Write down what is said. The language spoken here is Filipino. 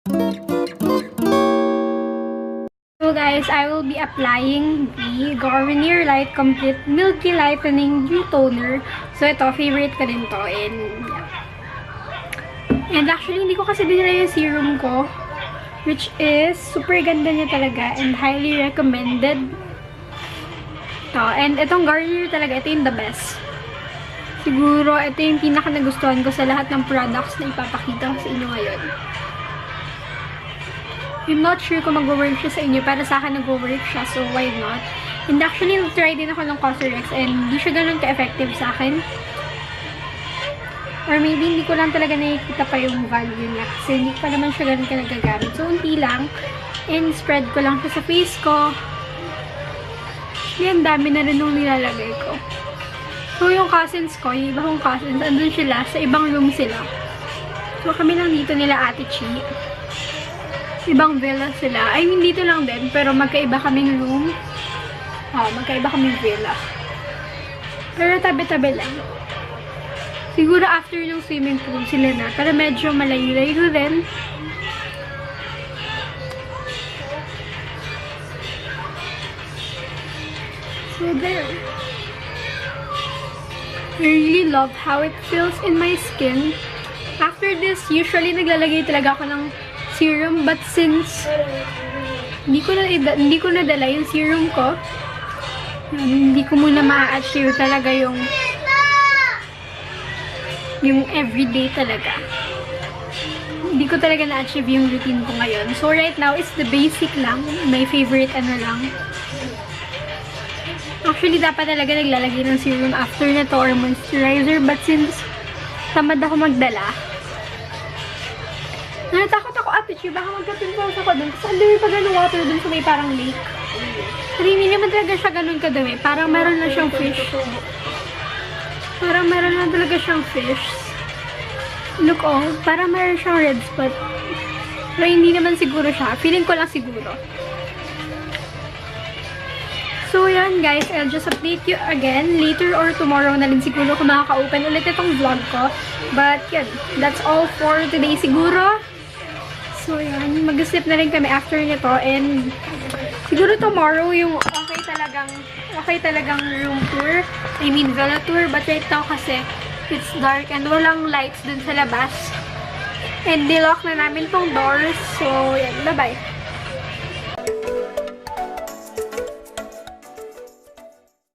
So guys, I will be applying the Garnier Light Complete Milky Lightening Dew Toner. So ito, favorite ko din to. And yeah. And actually, hindi ko kasi dinala yung serum ko. Which is, super ganda niya talaga. And highly recommended. To. And itong Garnier talaga, ito yung the best. Siguro, ito yung pinaka nagustuhan ko sa lahat ng products na ipapakita ko sa inyo ngayon. I'm not sure kung mag-work siya sa inyo. Para sa akin, nag-work siya. So, why not? And actually, try din ako ng Cosrx and hindi siya ganun ka-effective sa akin. Or maybe, hindi ko lang talaga nakikita pa yung value niya. Kasi hindi pa naman siya ganun ka nagagamit. So, unti lang. And spread ko lang siya sa face ko. Yan, dami na rin nung nilalagay ko. So, yung cousins ko, yung iba kong cousins, andun sila. Sa ibang room sila. So, kami lang dito nila Ate Chi. Ibang villa sila. I mean, dito lang din. Pero magkaiba kaming room. Magkaiba kaming villa. Pero tabi-tabi lang. Siguro after yung swimming pool sila na. Pero medyo malayo-layo din. So there. I really love how it feels in my skin. After this, usually naglalagay talaga ako ng serum, but since hindi ko na dala yung serum ko, hindi ko muna ma-achieve talaga yung everyday talaga. Hindi ko talaga na-achieve yung routine ko ngayon. So right now, it's the basic lang. My favorite ano lang. Actually, dapat talaga naglalagay ng serum after na to or moisturizer, but since tamad ako magdala, natakot ako, Ate Chi, baka magka-pimples ako dun. Kasi ang dami pa ganun water dun sa may parang lake. Pero hindi naman talaga siya ganun kadami. Parang meron na siyang fish. Parang meron na talaga siyang fish. Look, oh. Parang meron siyang red spot. Pero hindi naman siguro siya. Feeling ko lang siguro. So, yan guys. I'll just update you again. Later or tomorrow na rin siguro kung makaka-open ulit itong vlog ko. But, yun. That's all for today siguro. So, yan. Mag-sleep na rin kami after nito. And, siguro tomorrow yung okay talagang room tour. I mean, villa tour. But right now kasi, it's dark and walang lights dun sa labas. And, nilock na namin tong doors. So, yan. Bye-bye.